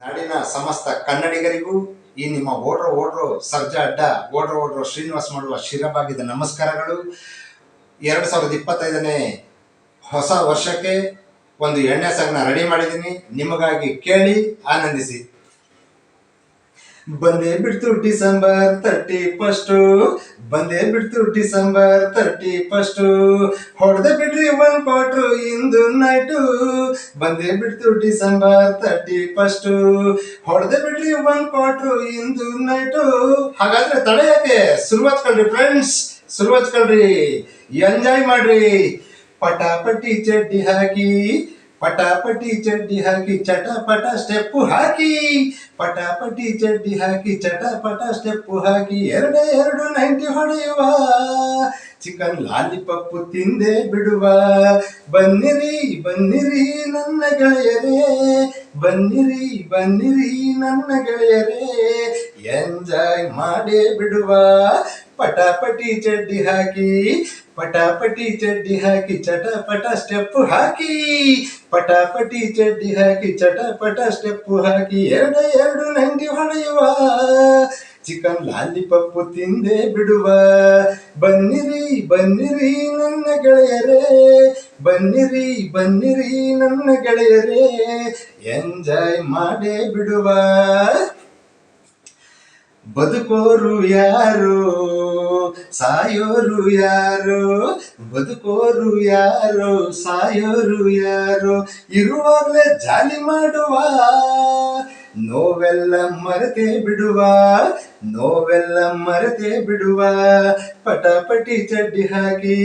ನಾಡಿನ ಸಮಸ್ತ ಕನ್ನಡಿಗರಿಗೂ ಈ ನಿಮ್ಮ ಓಡ್ರೋ ಸರ್ಜಾ ಅಡ್ಡ ಓಡ್ರೋ ಶ್ರೀನಿವಾಸ್ ಮಾಡುವ ಶಿರಬಾಗಿದ ನಮಸ್ಕಾರಗಳು. 2025ನೇ ಹೊಸ ವರ್ಷಕ್ಕೆ ಒಂದು ಎಣ್ಣೆ ಸಾಗನ ರೆಡಿ ಮಾಡಿದ್ದೀನಿ, ನಿಮಗಾಗಿ ಕೇಳಿ ಆನಂದಿಸಿ. ಬಂದೇ ಬಿಡ್ತು ಡಿಸೆಂಬರ್ 31, ಬಂದೇ ಬಿಡ್ತು ಡಿಸೆಂಬರ್ 31, ಹೊಡೆದೇ ಬಿಡ್ರಿ 1 ಕ್ವಾರ್ಟರ್ ಇಂದು ನೈಟು. ಬಂದೇ ಬಿಡ್ತು ಡಿಸೆಂಬರ್ 31, ಹೊಡೆದೇ ಬಿಡ್ರಿ 1 ಕ್ವಾರ್ಟರ್ ಇಂದು ನೈಟು. ಹಾಗಾದ್ರೆ ತಡೆ ಯಾಕೆ, ಶುರುವಾತ್ಕೊಳ್ರಿ ಫ್ರೆಂಡ್ಸ್, ಶುರುವಾತ್ಕೊಳ್ರಿ, ಎಂಜಾಯ್ ಮಾಡ್ರಿ. ಪಟಾಪಟಿ ಚಡ್ಡಿ ಹಾಕಿ, ಪಟಾಪಟಿ ಚಡ್ಡಿ ಹಾಕಿ ಚಟಪಟ ಸ್ಟೆಪ್ಪು ಹಾಕಿ, ಪಟಾಪಟಿ ಚಡ್ಡಿ ಹಾಕಿ ಚಟಪಟ ಸ್ಟೆಪ್ಪು ಹಾಕಿ, ಎರಡು 90 ಹೊಡೆಯುವ, ಚಿಕನ್ ಲಾಲಿಪಪ್ಪು ತಿಂದೆ ಬಿಡುವ. ಬನ್ನಿರಿ ಬನ್ನಿರಿ ನನ್ನ ಗೆಳೆಯರೇ, ಬನ್ನಿರಿ ಬನ್ನಿರಿ ನನ್ನ ಗೆಳೆಯರೇ, ಎಂಜಾಯ್ ಮಾಡೇ ಬಿಡುವ. ಪಟಾಪಟಿ ಚಡ್ಡಿ ಹಾಕಿ, ಪಟಾಪಟಿ ಚಡ್ಡಿ ಹಾಕಿ ಚಟಪಟ ಸ್ಟೆಪ್ಪು ಹಾಕಿ, ಪಟಾಪಟಿ ಚಡ್ಡಿ ಹಾಕಿ ಚಟಪಟ ಸ್ಟೆಪ್ಪು ಹಾಕಿ, ಎರಡು 90 ಹೊಡೆಯುವ, ಚಿಕನ್ ಲಾಲಿಪಪ್ಪು ತಿಂದೆ ಬಿಡುವ. ಬನ್ನಿರಿ ಬನ್ನಿರಿ ನನ್ನ ಗೆಳೆಯರೇ, ಬನ್ನಿರಿ ಬನ್ನಿರಿ ನನ್ನ ಗೆಳೆಯರೇ, ಎಂಜಾಯ್ ಮಾಡೇ ಬಿಡುವ. ಬದುಕೋರು ಯಾರು, ಸಾಯೋರು ಯಾರು, ಬದುಕೋರು ಯಾರು, ಸಾಯೋರು ಯಾರು, ಇರುವಾಗಲೇ ಜಾಲಿ ಮಾಡುವ, ನೋವೆಲ್ಲ ಮರೆತೇ ಬಿಡುವ, ನೋವೆಲ್ಲ ಮರೆತೇ ಬಿಡುವ. ಪಟಾಪಟಿ ಚಡ್ಡಿ ಹಾಕಿ,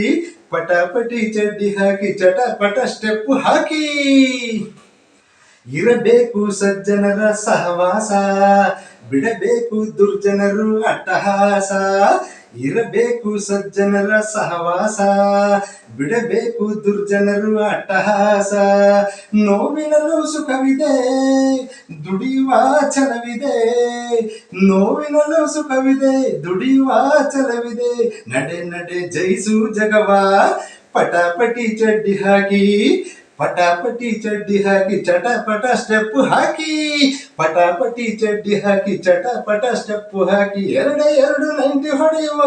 ಪಟಾಪಟಿ ಚಡ್ಡಿ ಹಾಕಿ ಚಟಪಟ ಸ್ಟೆಪ್ಪು ಹಾಕಿ. ಇರಬೇಕು ಸಜ್ಜನರ ಸಹವಾಸ, ಬಿಡಬೇಕು ದುರ್ಜನರು ಅಟ್ಟಹಾಸ. ಇರಬೇಕು ಸಜ್ಜನರ ಸಹವಾಸ, ಬಿಡಬೇಕು ದುರ್ಜನರು ಅಟ್ಟಹಾಸ. ನೋವಿನಲ್ಲೂ ಸುಖವಿದೆ, ದುಡಿಯುವ ಛಲವಿದೆ, ನೋವಿನಲ್ಲೂ ಸುಖವಿದೆ, ದುಡಿಯುವ ಛಲವಿದೆ. ನಡೆ ನಡೆ ಜಯಿಸು ಜಗವ, ಪಟಾಪಟಿ ಚಡ್ಡಿ ಹಾಕಿ, ಪಟಾಪಟಿ ಚಡ್ಡಿ ಹಾಕಿ ಚಟಪಟ ಸ್ಟೆಪ್ಪು ಹಾಕಿ, ಪಟಾಪಟಿ ಚಡ್ಡಿ ಹಾಕಿ ಚಟಪಟ ಸ್ಟೆಪ್ಪು ಹಾಕಿ, ಎರಡು 90 ಹೊಡೆಯುವ,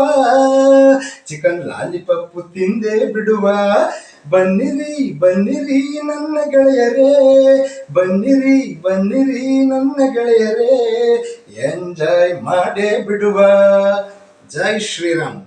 ಚಿಕನ್ ಲಾಲಿಪಪ್ಪು ತಿಂದೆ ಬಿಡುವ. ಬನ್ನಿರಿ ಬನ್ನಿರಿ ನನ್ನ ಗೆಳೆಯರೇ, ಬನ್ನಿರಿ ಬನ್ನಿರಿ ನನ್ನ ಗೆಳೆಯರೇ, ಎಂಜಾಯ್ ಮಾಡೇ ಬಿಡುವ. ಜೈ ಶ್ರೀರಾಮ್.